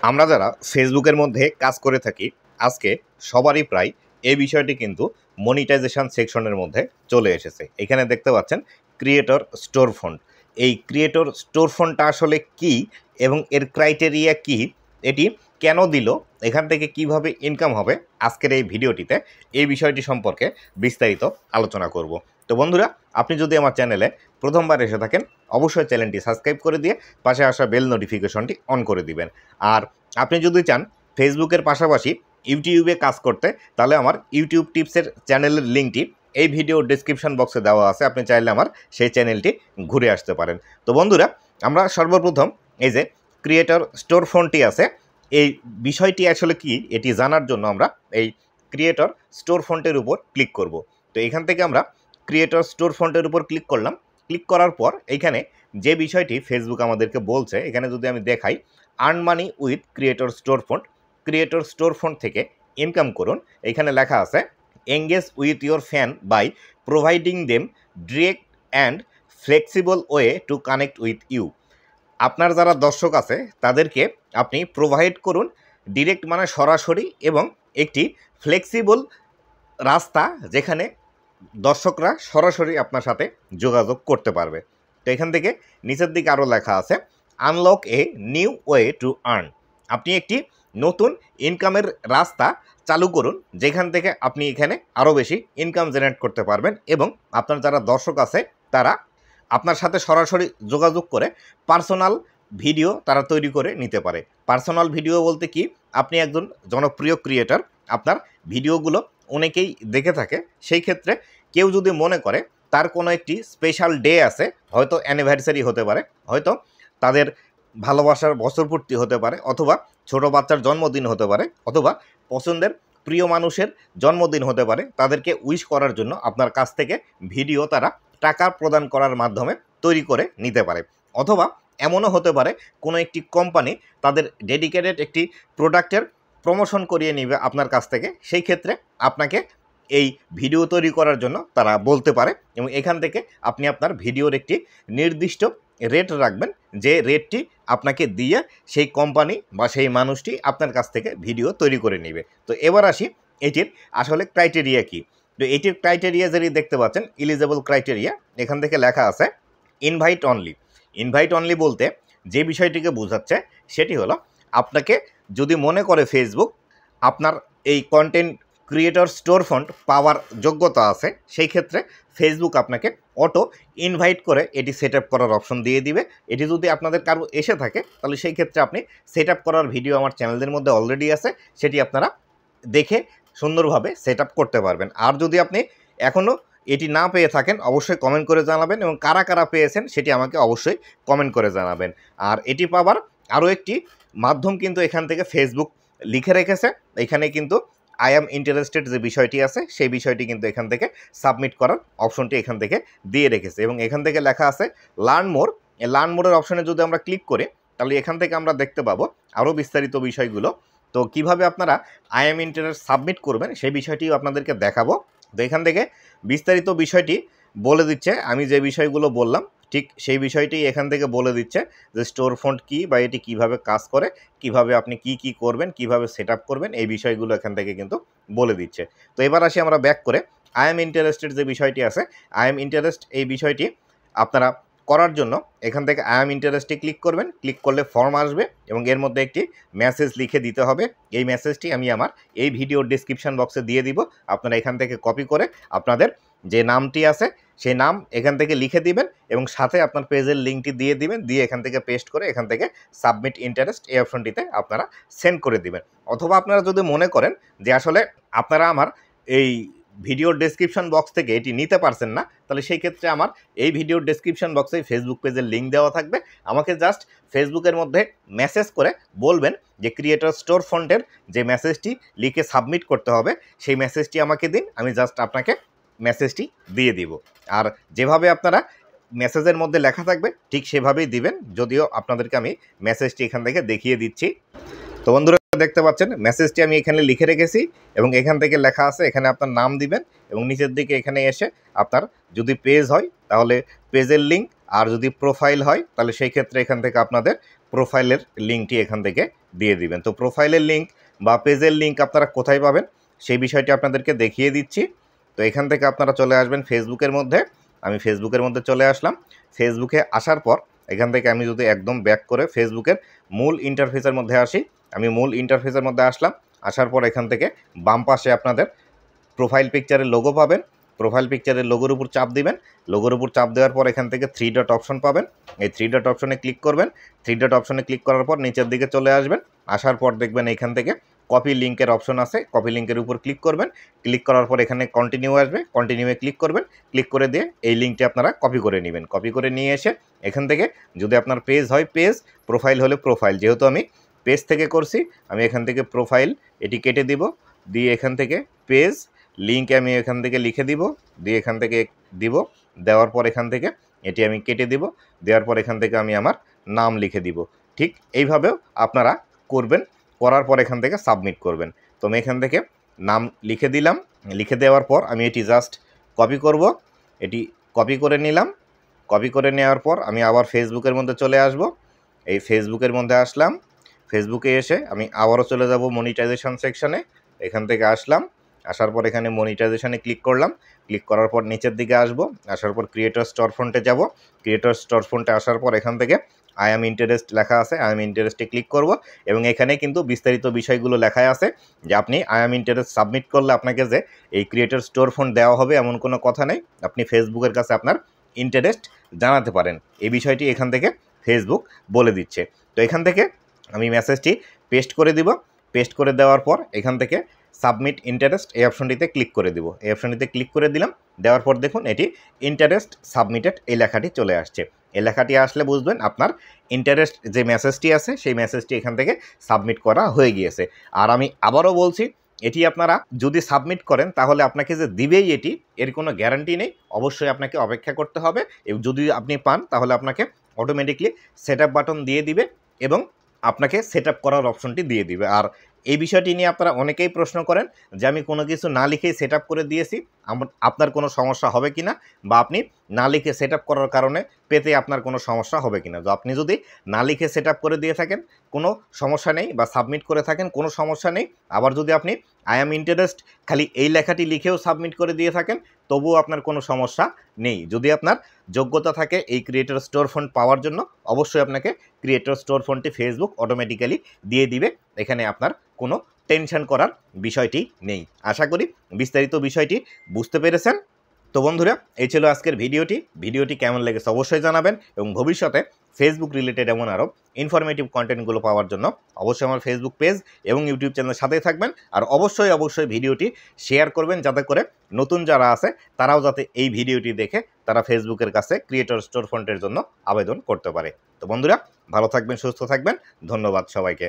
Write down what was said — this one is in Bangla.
আমরা যারা ফেসবুকের মধ্যে কাজ করে থাকি আজকে সবারই প্রায় এই বিষয়টি কিন্তু মনিটাইজেশন সেকশনের মধ্যে চলে এসেছে। এখানে দেখতে পাচ্ছেন ক্রিয়েটর স্টোর ফান্ড। এই ক্রিয়েটর স্টোর ফান্ডটা আসলে কি এবং এর ক্রাইটেরিয়া কি, এটি কেন দিল, এখান থেকে কিভাবে ইনকাম হবে, আজকের এই ভিডিওটিতে এই বিষয়টি সম্পর্কে বিস্তারিত আলোচনা করব। তো বন্ধুরা, আপনি যদি আমার চ্যানেলে প্রথমবার এসে থাকেন অবশ্যই চ্যানেলটি সাবস্ক্রাইব করে দিয়ে পাশে আসা বেল নোটিফিকেশনটি অন করে দিবেন। আর আপনি যদি চান ফেসবুকের পাশাপাশি ইউটিউবে কাজ করতে, তাহলে আমার ইউটিউব টিপসের চ্যানেলের লিঙ্কটি এই ভিডিও ডেসক্রিপশন বক্সে দেওয়া আছে, আপনি চাইলে আমার সেই চ্যানেলটি ঘুরে আসতে পারেন। তো বন্ধুরা, আমরা সর্বপ্রথম এই যে ক্রিয়েটর স্টোর ফন্টটি আছে, এই বিষয়টি আসলে কি এটি জানার জন্য আমরা এই ক্রিয়েটর স্টোর ফন্টের উপর ক্লিক করব। তো এখান থেকে আমরা ক্রিয়েটর স্টোর ফন্টের উপর ক্লিক করলাম। ক্লিক করার পর এইখানে যে বিষয়টি ফেসবুক আমাদেরকে বলছে, এখানে যদি আমি দেখাই earn money with creator store font, creator store font থেকে ইনকাম করুন। এখানে লেখা আছে engage with your fan by providing them direct and flexible way to connect with you. আপনার যারা দর্শক আছে তাদেরকে আপনি প্রোভাইড করুন ডিরেক্ট মানে সরাসরি এবং একটি ফ্লেক্সিবল রাস্তা, যেখানে দর্শকরা সরাসরি আপনার সাথে যোগাযোগ করতে পারবে। তো এখান থেকে নিচের দিকে আরও লেখা আছে unlock a new way to earn. আপনি একটি নতুন ইনকামের রাস্তা চালু করুন, যেখান থেকে আপনি এখানে আরও বেশি ইনকাম জেনারেট করতে পারবেন এবং আপনার যারা দর্শক আছে তারা আপনার সাথে সরাসরি যোগাযোগ করে পার্সোনাল ভিডিও তারা তৈরি করে নিতে পারে। পার্সোনাল ভিডিও বলতে কি, আপনি একজন জনপ্রিয় ক্রিয়েটর, আপনার ভিডিওগুলো অনেকেই দেখে থাকে, সেই ক্ষেত্রে কেউ যদি মনে করে তার কোনো একটি স্পেশাল ডে আছে, হয়তো অ্যানিভার্সারি হতে পারে, হয়তো তাদের ভালোবাসার বছরপূর্তি হতে পারে, অথবা ছোট বাচ্চার জন্মদিন হতে পারে, অথবা পছন্দের প্রিয় মানুষের জন্মদিন হতে পারে, তাদেরকে উইশ করার জন্য আপনার কাছ থেকে ভিডিও তারা টাকা প্রদান করার মাধ্যমে তৈরি করে নিতে পারে। অথবা এমনও হতে পারে কোনো একটি কোম্পানি তাদের ডেডিকেটেড একটি প্রোডাক্টের প্রমোশন করিয়ে নেবে আপনার কাছ থেকে, সেই ক্ষেত্রে আপনাকে এই ভিডিও তৈরি করার জন্য তারা বলতে পারে এবং এখান থেকে আপনি আপনার ভিডিওর একটি নির্দিষ্ট রেট রাখবেন, যে রেটটি আপনাকে দিয়ে সেই কোম্পানি বা সেই মানুষটি আপনার কাছ থেকে ভিডিও তৈরি করে নেবে। তো এবার আসি এটির আসলে ক্রাইটেরিয়া কি। তো এটির ক্রাইটেরিয়া যদি দেখতে পাচ্ছেন এলিজেবল ক্রাইটেরিয়া, এখান থেকে লেখা আছে ইনভাইট অনলি। ইনভাইট অনলি বলতে যে বিষয়টিকে বোঝাচ্ছে সেটি হলো, আপনাকে যদি মনে করে ফেসবুক আপনার এই কন্টেন্ট ক্রিয়েটর স্টোর ফান্ড পাওয়ার যোগ্যতা আছে, সেই ক্ষেত্রে ফেসবুক আপনাকে অটো ইনভাইট করে এটি সেট আপ করার অপশন দিয়ে দিবে। এটি যদি আপনাদের কারো এসে থাকে তাহলে সেই ক্ষেত্রে আপনি সেট আপ করার ভিডিও আমার চ্যানেলের মধ্যে অলরেডি আছে, সেটি আপনারা দেখে সুন্দরভাবে সেট আপ করতে পারবেন। আর যদি আপনি এখনও এটি না পেয়ে থাকেন অবশ্যই কমেন্ট করে জানাবেন এবং কারা কারা পেয়েছেন সেটি আমাকে অবশ্যই কমেন্ট করে জানাবেন। আর এটি পাওয়ার আরও একটি মাধ্যম কিন্তু এখান থেকে ফেসবুক লিখে রেখেছে, এখানে কিন্তু আই অ্যাম ইন্টারেস্টেড যে বিষয়টি আছে সেই বিষয়টি কিন্তু এখান থেকে সাবমিট করার অপশনটি এখান থেকে দিয়ে রেখেছে এবং এখান থেকে লেখা আছে লার্ন মোর। এই লার্ন মোরের অপশনে যদি আমরা ক্লিক করি তাহলে এখান থেকে আমরা দেখতে পাবো আরও বিস্তারিত বিষয়গুলো। তো কিভাবে আপনারা আই অ্যাম ইন্টারেস্ট সাবমিট করবেন সেই বিষয়টিও আপনাদেরকে দেখাবো। তো এখান থেকে বিস্তারিত বিষয়টি বলে দিচ্ছে, আমি যে বিষয়গুলো বললাম ঠিক সেই বিষয়টি এখান থেকে বলে দিচ্ছে যে স্টোর ফন্ট কী বা এটি কীভাবে কাজ করে, কিভাবে আপনি কি করবেন, কিভাবে সেট আপ করবেন, এই বিষয়গুলো এখান থেকে কিন্তু বলে দিচ্ছে। তো এবার আসি আমরা ব্যাক করে আই অ্যাম ইন্টারেস্টেড যে বিষয়টি আছে, আই অ্যাম ইন্টারেস্ট এই বিষয়টি আপনারা করার জন্য এখান থেকে আই অ্যাম ইন্টারেস্টে ক্লিক করবেন। ক্লিক করলে ফর্ম আসবে এবং এর মধ্যে একটি মেসেজ লিখে দিতে হবে। এই মেসেজটি আমি আমার এই ভিডিওর ডেসক্রিপশন বক্সে দিয়ে দিব, আপনারা এখান থেকে কপি করে আপনাদের যে নামটি আছে সেই নাম এখান থেকে লিখে দিবেন এবং সাথে আপনার পেজের লিঙ্কটি দিয়ে দিবেন, দিয়ে এখান থেকে পেস্ট করে এখান থেকে সাবমিট ইন্টারেস্ট এই অপশনটিতে আপনারা সেন্ড করে দিবেন। অথবা আপনারা যদি মনে করেন যে আসলে আপনারা আমার এই ভিডিওর ডেসক্রিপশন বক্স থেকে এটি নিতে পারছেন না, তাহলে সেই ক্ষেত্রে আমার এই ভিডিওর ডেসক্রিপশন বক্সে ফেসবুক পেজের লিঙ্ক দেওয়া থাকবে, আমাকে জাস্ট ফেসবুকের মধ্যে মেসেজ করে বলবেন যে ক্রিয়েটর স্টোর ফন্টের যে মেসেজটি লিখে সাবমিট করতে হবে সেই মেসেজটি আমাকে দিন, আমি জাস্ট আপনাকে মেসেজটি দিয়ে দিব। আর যেভাবে আপনারা মেসেজের মধ্যে লেখা থাকবে ঠিক সেভাবেই দিবেন, যদিও আপনাদেরকে আমি মেসেজটি এখান থেকে দেখিয়ে দিচ্ছি। তো বন্ধুরা দেখতে পাচ্ছেন মেসেজটি আমি এখানে লিখে রেখেছি এবং এখান থেকে লেখা আছে এখানে আপনার নাম দিবেন এবং নিচের দিকে এখানে এসে আপনার যদি পেজ হয় তাহলে পেজের লিঙ্ক, আর যদি প্রোফাইল হয় তাহলে সেই ক্ষেত্রে এখান থেকে আপনাদের প্রোফাইলের লিঙ্কটি এখান থেকে দিয়ে দিবেন। তো প্রোফাইলের লিঙ্ক বা পেজের লিঙ্ক আপনারা কোথায় পাবেন সেই বিষয়টি আপনাদেরকে দেখিয়ে দিচ্ছি। তো এখান থেকে আপনারা চলে আসবেন ফেসবুকের মধ্যে। আমি ফেসবুকের মধ্যে চলে আসলাম। ফেসবুকে আসার পর এখান থেকে আমি যদি একদম ব্যাক করে ফেসবুকের মূল ইন্টারফেসের মধ্যে আসি, আমি মূল ইন্টারফেসের মধ্যে আসলাম। আসার পর এখান থেকে বাম পাশে আপনাদের প্রোফাইল পিকচারের লোগো পাবেন। প্রোফাইল পিকচারের লোগোর উপর চাপ দিবেন। লোগোর উপর চাপ দেওয়ার পর এখান থেকে 3 ডট অপশন পাবেন। এই 3 ডট অপশনে ক্লিক করবেন। 3 ডট অপশনে ক্লিক করার পর নিচের দিকে চলে আসবেন। আসার পর দেখবেন এখান থেকে কপি লিঙ্কের অপশন আছে। কপি লিঙ্কের উপর ক্লিক করবেন। ক্লিক করার পর এখানে কন্টিনিউ আসবে। কন্টিনিউয়ে ক্লিক করবেন। ক্লিক করে দিয়ে এই লিঙ্কটি আপনারা কপি করে নেবেন। কপি করে নিয়ে এসে এখান থেকে যদি আপনার পেজ হয় পেজ, প্রোফাইল হলে প্রোফাইল, যেহেতু আমি পেজ থেকে করছি আমি এখান থেকে প্রোফাইল এটি কেটে দিব। দিয়ে এখান থেকে পেজ লিঙ্ক আমি এখান থেকে লিখে দিব। দিয়ে এখান থেকে দিব। দেওয়ার পর এখান থেকে এটি আমি কেটে দিব। দেওয়ার পর এখান থেকে আমি আমার নাম লিখে দিব। ঠিক এইভাবেও আপনারা করবেন। করার পর এখান থেকে সাবমিট করবেন। তো আমি এখান থেকে নাম লিখে দিলাম। লিখে দেওয়ার পর আমি এটি জাস্ট কপি করব। এটি কপি করে নিলাম। কপি করে নেওয়ার পর আমি আবার ফেসবুকের মধ্যে চলে আসব। এই ফেসবুকের মধ্যে আসলাম। ফেসবুকে এসে আমি আবারও চলে যাব মনিটাইজেশন সেকশনে। এখান থেকে আসলাম। আসার পর এখানে মনিটাইজেশনে ক্লিক করলাম। ক্লিক করার পর নিচের দিকে আসব। আসার পর ক্রিয়েটর স্টোর ফ্রন্টে যাব। ক্রিয়েটর স্টোর ফ্রন্টে আসার পর এখান থেকে আই অ্যাম ইন্টারেস্ট লেখা আছে। আই অ্যাম ইন্টারেস্টে ক্লিক করব এবং এখানে কিন্তু বিস্তারিত বিষয়গুলো লেখা আছে যে আপনি আই অ্যাম ইন্টারেস্ট সাবমিট করলে আপনাকে যে এই ক্রিয়েটর স্টোর ফ্রন্ট দেওয়া হবে এমন কোনো কথা নেই। আপনি ফেসবুকের কাছে আপনার ইন্টারেস্ট জানাতে পারেন। এই বিষয়টি এখান থেকে ফেসবুক বলে দিচ্ছে। তো এখান থেকে আমি মেসেজটি পেস্ট করে দিব। পেস্ট করে দেওয়ার পর এখান থেকে সাবমিট ইন্টারেস্ট এই অপশনটিতে ক্লিক করে দিব। এই অপশনটিতে ক্লিক করে দিলাম। দেওয়ার পর দেখুন এটি ইন্টারেস্ট সাবমিটেড এই লেখাটি চলে আসছে। এই লেখাটি আসলে বুঝবেন আপনার ইন্টারেস্ট যে মেসেজটি আছে সেই মেসেজটি এখান থেকে সাবমিট করা হয়ে গিয়েছে। আর আমি আবারও বলছি, এটি আপনারা যদি সাবমিট করেন তাহলে আপনাকে যে দিবেই এটি এর কোনো গ্যারান্টি নেই। অবশ্যই আপনাকে অপেক্ষা করতে হবে। এবং যদি আপনি পান তাহলে আপনাকে অটোমেটিকলি সেট আপ বাটন দিয়ে দিবে এবং আপনাকে সেট আপ করার অপশনটি দিয়ে দিবে। আর এই বিষয়টি নিয়ে আপনারা অনেকেই প্রশ্ন করেন যে আমি কোনো কিছু না লিখেই সেট আপ করে দিয়েছি, আপনার কোনো সমস্যা হবে কি না, বা আপনি না লিখে সেট আপ করার কারণে পেতে আপনার কোনো সমস্যা হবে কি না। তো আপনি যদি না লিখে সেট আপ করে দিয়ে থাকেন কোনো সমস্যা নেই, বা সাবমিট করে থাকেন কোনো সমস্যা নেই। আবার যদি আপনি আই অ্যাম ইন্টারেস্ট খালি এই লেখাটি লিখেও সাবমিট করে দিয়ে থাকেন তবুও আপনার কোনো সমস্যা নেই। যদি আপনার যোগ্যতা থাকে এই ক্রিয়েটর স্টোর ফন্ড পাওয়ার জন্য অবশ্যই আপনাকে ক্রিয়েটর স্টোর ফন্ডটি ফেসবুক অটোমেটিক্যালি দিয়ে দিবে। এখানে আপনার কোনো টেনশন করার বিষয়টি নেই। আশা করি বিস্তারিত বিষয়টি বুঝতে পেরেছেন। তো বন্ধুরা, এই ছিল আজকের ভিডিওটি কেমন লেগেছে অবশ্যই জানাবেন এবং ভবিষ্যতে ফেসবুক রিলেটেড এমন আরও ইনফরমেটিভ কন্টেন্টগুলো পাওয়ার জন্য অবশ্যই আমার ফেসবুক পেজ এবং ইউটিউব চ্যানেলের সাথেই থাকবেন। আর অবশ্যই ভিডিওটি শেয়ার করবেন যাতে করে নতুন যারা আছে তারাও যাতে এই ভিডিওটি দেখে তারা ফেসবুকের কাছে ক্রিয়েটর স্টোর ফন্টের জন্য আবেদন করতে পারে। তো বন্ধুরা, ভালো থাকবেন, সুস্থ থাকবেন। ধন্যবাদ সবাইকে।